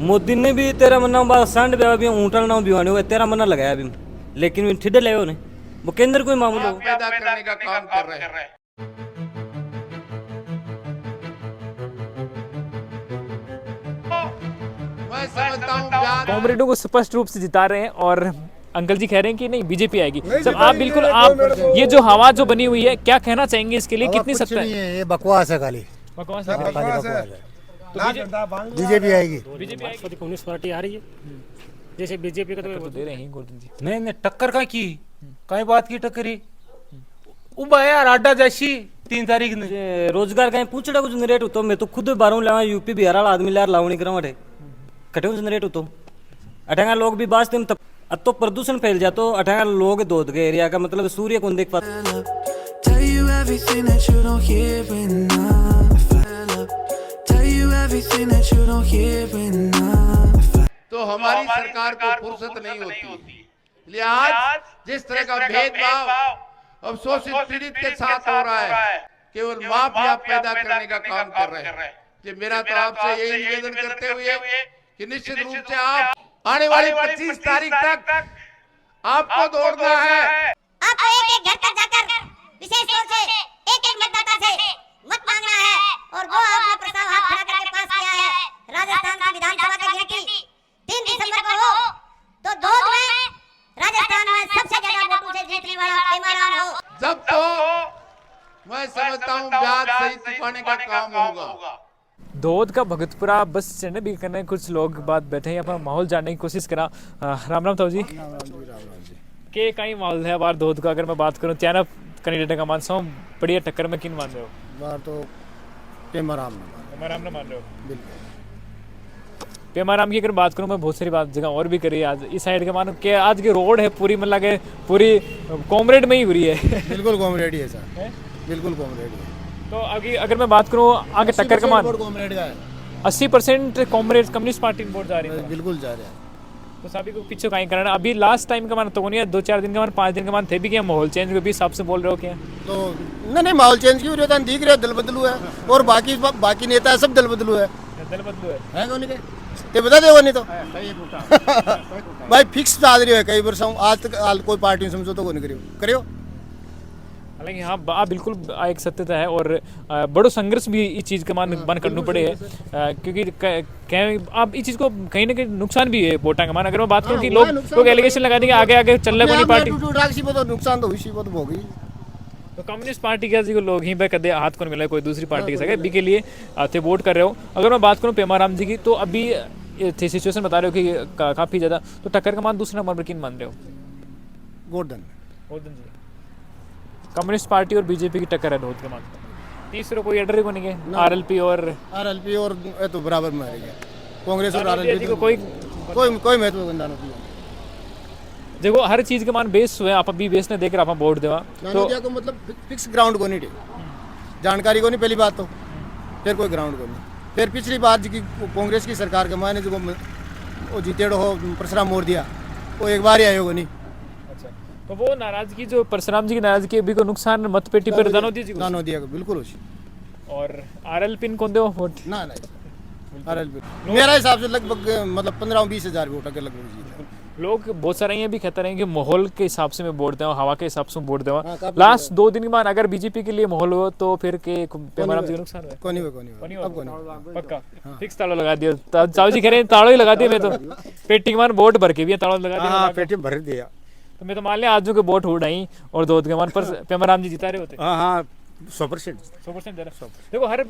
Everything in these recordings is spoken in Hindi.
मोदी ने भी तेरा मन्ना बात सांड ब्याह भी ऊँटल ना बिवाने हुए तेरा मन्ना लगाया अभी, लेकिन ठिडे ले ने वो केंद्र कोई मामला हो पैदा करने का काम कर रहे हैं। मैं समझता हूँ कॉमरेडों को स्पष्ट रूप से जिता रहे हैं और अंकल जी कह रहे हैं कि नहीं बीजेपी आएगी। सब आप बिल्कुल आप ये जो हवा जो बनी हुई है क्या कहना चाहेंगे इसके लिए, कितनी सत्ता है? ये बकवास है, खाली बकवास बकवास है। है। बीजेपी आएगी। बीजेपी आएगी। कम्युनिस्ट पार्टी आ रही है, जैसे बीजेपी का तो दे रहे हैं गोल्डन जी। नहीं नहीं टक्कर का की कई बात की टक्करी उबा यार अड्डा जैसी 3 तारीख ने ये रोजगार कहीं पूछड़ा कुछ जनरेट हो तो मैं तो खुद बारू लावा यूपी बिहार वाला आदमी लार लावणी करा अठे कटे जनरेट हो तो अठेगा लोग भी बास तब अब तो प्रदूषण फैल जा तो अठेगा लोग दूध के एरिया का मतलब सूर्य कौन देख पाता। Tell you everything that you don't hear enough. Tell you everything that you don't hear enough. तो हमारी सरकार को फुर्सत नहीं होती, इसलिए आज जिस तरह का भेदभाव अब शोषित पीड़ित के साथ हो रहा है, केवल माफिया पैदा करने का काम कर रहे हैं। कि मेरा तो आपसे यही निवेदन करते हुए कि निश्चित रूप से आप आने वाली 25 तारीख तक आपको दौड़ना है। आपको एक घर तक जाकर विशेष तौर से एक मतदाता से मत मांगना है और वो आपने प्रस्ताव हाथ खड़ा करके पास किया है। राजस्थान की विधानसभा की गिनती 3 दिसंबर को हो तो दूध में राजस्थान में सबसे ज्यादा वोटों से जीतने वाला पेमाराम हो। जब तो मैं समझता हूँ ब्याज सही चुकाने का काम होगा। धोद का भगतपुरा बस स्टैंड भी करने कुछ लोग बात बैठे हैं, यहाँ पर माहौल जानने की कोशिश करा। राम राम ताऊ जी के कहीं माहौल है बार धोद का? अगर मैं बात करूँ चैनअप कैंडिडेट का मानता हूँ बढ़िया टक्कर में किन मान रहे हो? बार तो पेमाराम पेमाराम मान रहे हो? पेमाराम की अगर बात करूँ मैं बहुत सारी बात जगह और भी करी आज इस साइड के मानो कि आज की रोड है पूरी मतलब के पूरी कॉमरेड में ही हो रही है। बिल्कुल कॉमरेड है सर, बिल्कुल कॉमरेड है। तो अभी अगर मैं बात करूँ आगे टक्कर का मान 80% कॉमरेड कम्युनिस्ट पार्टी वोट जा रही है, बिल्कुल जा रहे हैं। तो सभी को पीछे कहीं करना अभी लास्ट टाइम का मान तो नहीं है 2-4 दिन का मान 5 दिन का मान थे भी क्या माहौल चेंज के भी हिसाब से बोल रहे हो क्या? तो नहीं माहौल चेंज क्यों रहता है, दिख रहा है दल बदलू है और बाकी नेता सब दल बदलू है। दल बदलू है कौन के ते बता दे वो नहीं तो भाई फिक्स चाल रही है कई वर्ष आज तक कोई पार्टी समझो तो कौन करियो। हालांकि हाँ आप बिल्कुल एक सत्यता है और बड़ो संघर्ष भी इस चीज़ का मान करना पड़े है क्योंकि आप इस चीज़ को कहीं ना कहीं नुकसान भी है वोटा का मान। अगर मैं बात करूँ कि लोग एलिगेशन लगा देंगे आगे आगे चल रहा कोई पार्टी नुकसान तो हुई तो होगी। तो कम्युनिस्ट पार्टी के जो लोग ही पे कदे हाथ को मिला कोई दूसरी पार्टी के सके बी के लिए थे वोट कर रहे हो। अगर मैं बात करूँ पेमाराम जी की तो अभी थे सिचुएशन बता रहे हो कि काफ़ी ज़्यादा तो टक्कर का मान दूसरे नंबर पर किन मान रहे हो? गोवर्धन जी कम्युनिस्ट पार्टी और बीजेपी की टक्कर है धोद के मान। तीसरे कोई अडर को नहीं है आरएलपी और तो बराबर में है कांग्रेस और आरएलपी को कोई महत्व नहीं। देखो हर चीज के मान बेस हुए आप अभी बेस ने देख रहा आप वोट देवा तो मतलब फिक्स ग्राउंड को नहीं जानकारी को नहीं पहली बात तो फिर कोई ग्राउंड को नहीं। फिर पिछली बार जी कांग्रेस की सरकार के मायने जो वो जीते हो परशुराम मोड़ दिया वो एक बार ही आयोग नहीं। तो वो नाराजगी जो परशुराम जी की नाराजगी अभी को नुकसान मत पेटी पर दानोदिया को बिल्कुल उसी और आरएलपी कौन दो वोट ना आरएलपी मेरा हिसाब से लगभग मतलब 15-20 हज़ार वोट के लगभग जीत। लोग बहुत सारे ये भी कहते रहे कि माहौल के हिसाब से मैं वोट देवा हवा के हिसाब से वोट देवा। लास्ट 2 दिन के बाद अगर बीजेपी के लिए माहौल हो तो फिर के पेमाराम जी का नुकसान है कौन पक्का फिक्स ताला लगा दिया चाव जी कह रहे हैं ताला ही लगा दिया मैं तो पेटी के मान वोट भर के भी ताला लगा दिया पेटी भर दिया तो मैं तो मान लिया आज जो के वोट उड़ाई और दो के मान पर पेमाराम जी जिता रहे होते। हाँ 100% देखो हर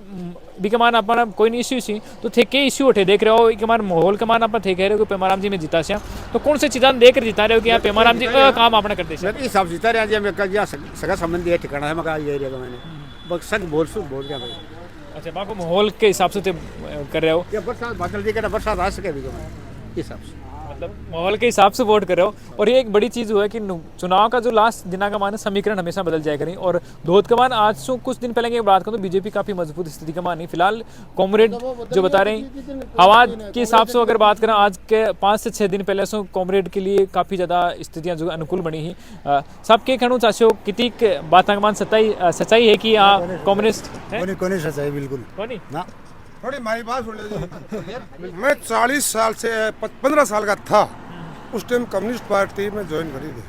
भी के मान अपना कोई नहीं इश्यू सी तो थे के इश्यू उठे देख रहे हो कि मान माहौल के मान अपन थे कह रहे हो कि पेमाराम जी में जिता से तो कौन से चीज़ देख कर जिता रहे हो कि यहाँ पेमाराम जी काम अपना करते हैं सब जिता रहे हैं मैं कल सगा संबंधी है ठिकाना है मका ये एरिया का मैंने बस सच बोल क्या भाई। अच्छा वहाँ को माहौल के हिसाब से कर रहे हो या बरसात बादल जी का बरसात आ सके भी हिसाब से मतलब माहौल के हिसाब से वोट कर रहे हो। और ये एक बड़ी चीज़ हुआ है कि चुनाव का जो लास्ट दिना का मान है समीकरण हमेशा बदल जाया करें और धोद का मान आज से कुछ दिन पहले की बात करूँ तो बीजेपी काफ़ी मजबूत स्थिति का मान है फिलहाल कॉमरेड जो बता रहे हैं हवा के हिसाब से अगर बात करें आज के 5 से 6 दिन पहले से कॉमरेड के लिए काफ़ी ज़्यादा स्थितियाँ जो अनुकूल बनी ही सबके खणु चाहो कितनी बात का मान सच्चाई है कि कॉम्युनिस्ट सच्चाई बिल्कुल कौन थोड़ी हमारी बात सुन लीजिए। मैं 40 साल से 15 साल का था, उस टाइम कम्युनिस्ट पार्टी में ज्वाइन करी थी,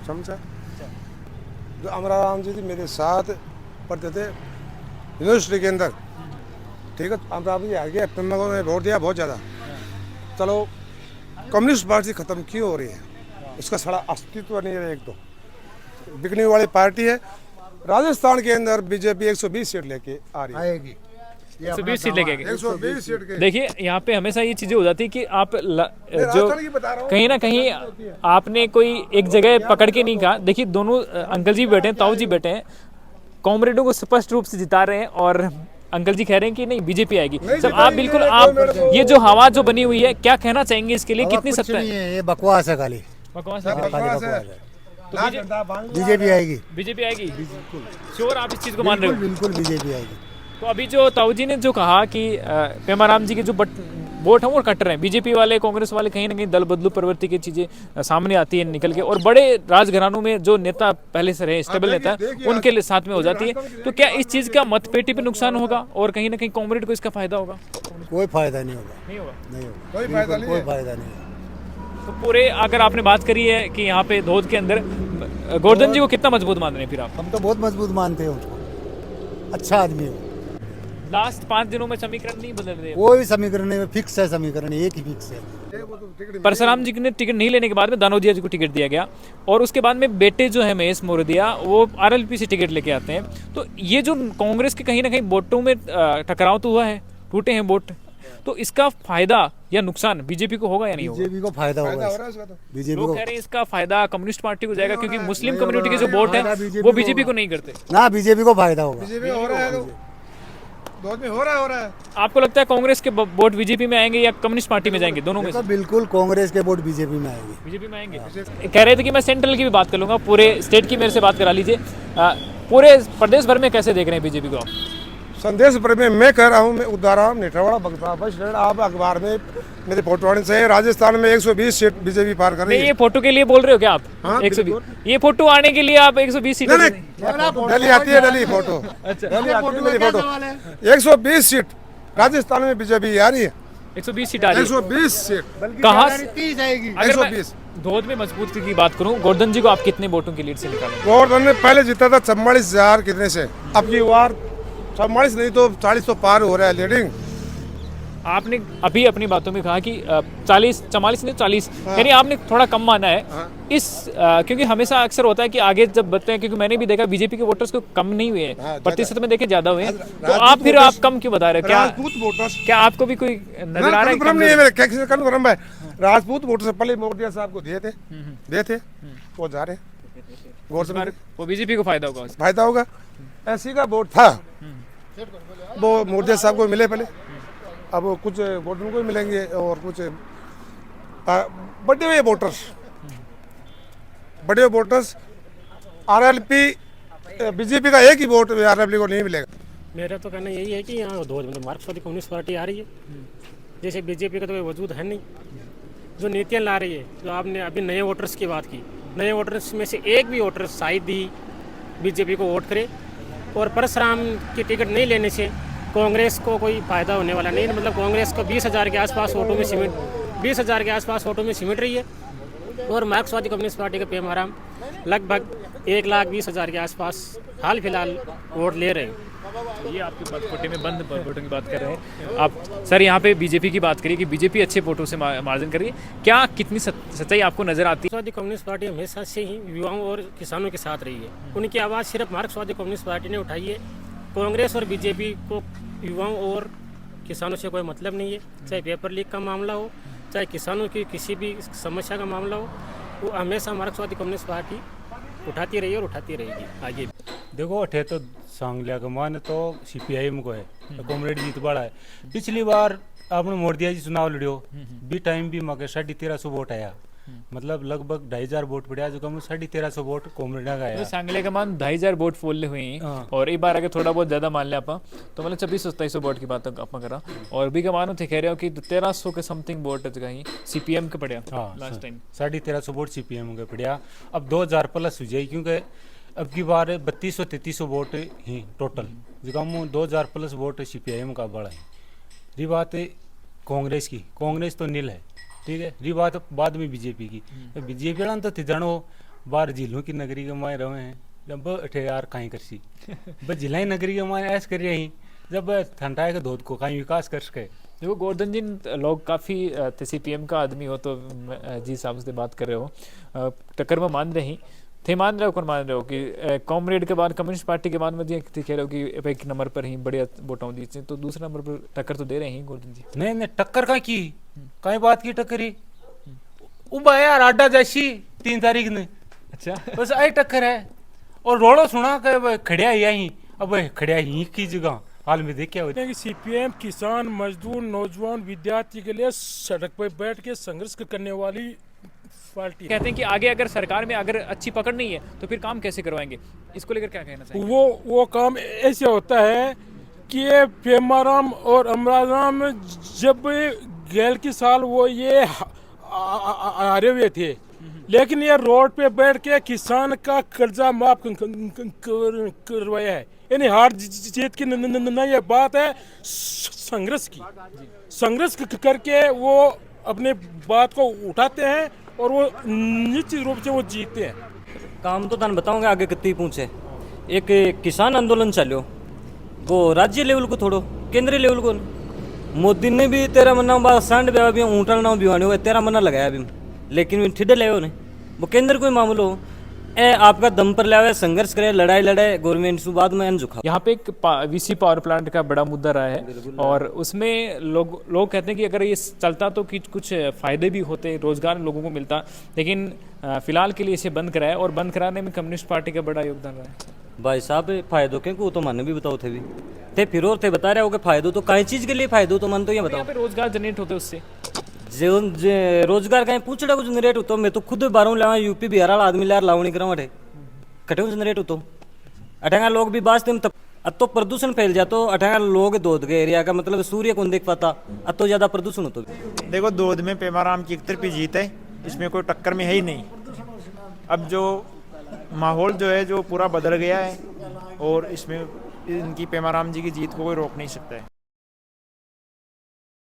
समझा। जो अमराराम जी थी मेरे साथ पढ़ते थे यूनिवर्सिटी के अंदर, ठीक है। अमराराम जी आ गया, ने वोट दिया बहुत ज़्यादा। चलो कम्युनिस्ट पार्टी ख़त्म क्यों हो रही है, उसका सारा अस्तित्व नहीं है। एक तो बिकने वाली पार्टी है। राजस्थान के अंदर बीजेपी 120 सीट लेके आ रही है, 120 सीट लेके 120 सीट के। देखिए यहाँ पे हमेशा ये चीजें हो जाती है कि आप जो कहीं ना कहीं आपने कोई एक जगह पकड़ के नहीं कहा। देखिए दोनों अंकल जी बैठे हैं, ताऊ जी बैठे हैं, कॉमरेडों को स्पष्ट रूप से जिता रहे हैं और अंकल जी कह रहे हैं कि नहीं बीजेपी आएगी। जब आप बिल्कुल आप ये जो हवा जो बनी हुई है, क्या कहना चाहेंगे इसके लिए, कितनी सत्ता है? ये बकवास है, खाली बकवास है। तो बीजेपी आएगी, बीजेपी आएगी, श्योर आप इस चीज को मान रहे हो? बिल्कुल बीजेपी आएगी। तो अभी जो ताऊ जी ने जो कहा कि पेमाराम जी के जो वोट हैं वो कट रहे हैं, बीजेपी वाले कांग्रेस वाले कहीं ना कहीं दल बदलू प्रवृत्ति की चीजें सामने आती है निकल के, और बड़े राजघरानों में जो नेता पहले से रहे स्टेबल नेता उनके साथ में हो जाती है। तो क्या इस चीज का मतपेटी पे नुकसान होगा और कहीं ना कहीं कॉमरेड को इसका फायदा होगा? कोई फायदा नहीं होगा, नहीं होगा, नहीं होगा, कोई फायदा नहीं, कोई फायदा नहीं। तो पूरे अगर आपने बात करी है कि यहाँ पे धोद के अंदर गोवर्धन जी को कितना मजबूत मान रहे हैं फिर आप? हम तो बहुत मजबूत मानते हैं उसको, अच्छा आदमी है। लास्ट 5 दिनों में समीकरण नहीं बदल रहे, वो भी समीकरण में फिक्स है, समीकरण एक ही फिक्स है। परशुराम जी ने टिकट नहीं लेने के बाद में दानोदिया जी को टिकट दिया गया और उसके बाद में बेटे जो है महेश मोरदिया वो आरएलपी से टिकट लेके आते हैं। तो ये जो कांग्रेस के कहीं ना कहीं वोटों में टकराव तो हुआ है, टूटे हैं वोट, तो इसका फायदा या नुकसान बीजेपी को होगा या नहीं होगा? बीजेपी को फायदा होगा, बीजेपी लोग को कह रहे हैं इसका फायदा कम्युनिस्ट पार्टी को जाएगा क्योंकि मुस्लिम कम्युनिटी के जो वोट है वो बीजेपी को नहीं करते ना, बीजेपी को फायदा होगा। बीजेपी हो रहा है, दो में हो रहा है। आपको लगता है कांग्रेस के वोट बीजेपी में आएंगे या कम्युनिस्ट पार्टी में जाएंगे? दोनों में से? बिल्कुल कांग्रेस के वोट बीजेपी में आएंगे। बीजेपी में आएंगे। कह रहे थे कि मैं सेंट्रल की भी बात कर लूंगा, पूरे स्टेट की मेरे से बात करा लीजिए। पूरे प्रदेश भर में कैसे देख रहे हैं बीजेपी को आप? संदेश पर में मैं कह रहा हूँ, मैं उदाराम नेठावाड़ा बगता बस आप अखबार में मेरे फोटो आने से राजस्थान में 120 सीट बीजेपी पार कर रही है। ये फोटो के लिए बोल रहे हो क्या आप? हाँ, 120 ये फोटो आने के लिए आप 120 सीट? दिल्ली आती है, दिल्ली फोटो, अच्छा, दिल्ली आती है मेरी फोटो। 120 सीट राजस्थान में बीजेपी आ रही है, 120 सीट आ रही है। 120 सीट कहाँ? 30 आएगी। 120। धोद में मजबूती की बात करूं, गोवर्धन जी को आप कितने वोटों की लीड से निकालेंगे? गोवर्धन ने पहले जीता था 44,000 कितने से, अब की बार 44 नहीं तो 40 तो पार हो रहा है लीडिंग। आपने अभी अपनी बातों में कहा कि 44 नहीं 40, यानी आपने थोड़ा कम माना है। इस क्योंकि हमेशा अक्सर होता है कि आगे जब बताते हैं, क्योंकि मैंने भी देखा बीजेपी के वोटर्स को कम नहीं हुए हैं, प्रतिशत में देखे ज्यादा हुए हैं, तो आप फिर आप कम क्यों बता रहे हैं? राजपूत वोटर्स क्या आपको भी कोई नजर आ रहा है? नहीं है मेरे कैसे कन्फर्म है। राजपूत वोटर से पहले मोदी साहब को दिए थे वो जा रहे हैं, वो बीजेपी को फायदा होगा, फायदा होगा। ऐसी का वोट था वो मोदी साहब को मिले पहले, अब कुछ वोटरों को मिलेंगे और कुछ बड़े हुए वोटर्स आरएलपी बीजेपी का एक ही वोट आरएलपी को नहीं मिलेगा। मेरा तो कहना यही है कि यहाँ धोद मतलब मार्क्सवादी कम्युनिस्ट पार्टी आ रही है, जैसे बीजेपी का तो कोई वजूद है नहीं। जो नीतियाँ ला रही है, जो आपने अभी नए वोटर्स की बात की, नए वोटर्स में से एक भी वोटर शायद ही बीजेपी को वोट करे, और परशुराम की टिकट नहीं लेने से कांग्रेस को कोई फायदा होने वाला नहीं। मतलब कांग्रेस को 20,000 के आसपास वोटों में सिमट रही है, और मार्क्सवादी कम्युनिस्ट पार्टी के पेमाराम लगभग 1,20,000 के आसपास हाल फिलहाल वोट ले रहे हैं। ये आपकी कोटे में बंद वोटों की बात कर रहे हैं आप सर। यहाँ पे बीजेपी की बात करिए कि बीजेपी अच्छे वोटों से मार्जिन कर रही है, क्या कितनी सच्चाई आपको नजर आती है? मार्क्सवादी कम्युनिस्ट पार्टी हमेशा से ही युवाओं और किसानों के साथ रही है। उनकी आवाज़ सिर्फ मार्क्सवादी कम्युनिस्ट पार्टी ने उठाई है। कांग्रेस और बीजेपी को युवाओं और किसानों से कोई मतलब नहीं है। चाहे पेपर लीक का मामला हो, चाहे किसानों की किसी भी समस्या का मामला हो, वो हमेशा मार्क्सवादी कम्युनिस्ट पार्टी उठाती रही है और उठाती रहेगी आगे। देखो अठे तो सांगलिया का मान तो CPIM को है, तो कॉमरेड जीत बड़ा है। पिछली बार आपने मोरदिया जी चुनाव लड़ियो भी टाइम भी मके 1350 वोट आया, मतलब लगभग 2,500 वोट पड़ा, जो कम 1350 वोट कॉमरेड का आया। तो सांगले का मान 2,500 वोट फोल्ले हुए हैं, और एक बार अगर थोड़ा बहुत ज्यादा मान लिया आप तो मतलब 2600-2700 वोट की बात आप करा, और भी का मानो थे कह रहे हो कि 1300 के समथिंग वोट कहीं CPM के पड़ा लास्ट टाइम। 1350 वोट CPM के पड़ा, अब 2000 प्लस हो जाए, क्योंकि अब की बार 3200-3300 वोट ही टोटल, जिसका 2000 प्लस वोट CPIM का बड़ा है। रही बात कांग्रेस की, कांग्रेस तो नील है, ठीक है। रही बात बाद में बीजेपी की, बीजेपी वाला तो जानो बाहर झीलों की नगरी के माए रहे हैं, जब अठे यार कहीं करसी बस झिलाई नगरी के माए ऐस कर रही जब ठंडा के धोत को कहीं विकास कर सके। देखो गोवर्धन जी, लोग काफ़ी CPM का आदमी हो तो जी साहब से बात कर रहे हो, टक्कर में मान रहे थे, मान रहे हो कौन मान रहे हो कि कॉमरेड के बाद कम्युनिस्ट पार्टी के बाद में कह रहे हो कि एक नंबर पर ही बढ़िया वोटां दी, तो दूसरा नंबर पर टक्कर तो दे रहे हैं गोवर्धन जी। नहीं टक्कर का की कहीं बात की टक्कर ही उबा यार आडा जैसी 3 तारीख ने, अच्छा बस आई टक्कर है। और रोड़ो सुना के खड़िया यही, अब खड़िया ही की जगह हाल में देखा हो कि CPM किसान, मजदूर, नौजवान, विद्यार्थी के लिए सड़क पर बैठ के संघर्ष करने वाली पार्टी। कहते हैं कि आगे अगर सरकार में अगर अच्छी पकड़ नहीं है तो फिर काम कैसे करवाएंगे, इसको लेकर क्या कहना चाहिए? वो काम ऐसे होता है कि ये पेमाराम और अमराराम जब गैल की साल वो ये हारे हुए थे, लेकिन ये रोड पे बैठ के किसान का कर्जा माफ करवाया है। यानी हार जीत की न ये बात है संघर्ष की, संघर्ष करके वो अपने बात को उठाते हैं और वो निश्चित रूप से वो जीतते हैं। काम तो तन बताऊंगा आगे कितनी पूछे। एक किसान आंदोलन चलो, वो राज्य लेवल को थोड़ो केंद्रीय लेवल को। मोदी ने भी 13 महीना बाद सांड ब्याह भी ऊँटल नाव भी 13 महीना लगाया अभी, लेकिन ठिडे ले ने वो केंद्र कोई मामलो ए आपका दम पर लावे, संघर्ष करे, लड़ाई लड़े गवर्नमेंट से बाद में झुका। यहाँ पे एक VC पावर प्लांट का बड़ा मुद्दा रहा है और उसमें लोग कहते हैं कि अगर ये चलता तो कुछ फायदे भी होते, रोजगार लोगों को मिलता, लेकिन फिलहाल के लिए इसे बंद कराया और बंद कराने में कम्युनिस्ट पार्टी का बड़ा योगदान रहा है। भाई साहब फायदों के को तो माने भी बताओ थे भी थे फिर और थे बता रहे हो कि फायदों तो कई चीज के लिए फायदों तो मन तो ये बताओ। यहाँ पे रोजगार जनरेट होते उससे, रोजगार कहीं पूछड़ा कुछ जनरेट होता। मैं तो खुद 12 लावा UP बिहार वाला आदमी लार लावणी कराव कटे जनरेट होतो। अठांगा लोग भी बास तब तो प्रदूषण फैल जातो। अठांगा लोग दूध के एरिया का मतलब सूर्य को देख पाता, अब तो ज्यादा प्रदूषण होता। देखो दूध में पेमाराम की एक तरफी जीत है, इसमें कोई टक्कर में है ही नहीं। अब जो माहौल जो है जो पूरा बदल गया है और इसमें इनकी पेमाराम जी की जीत को कोई रोक नहीं सकता है।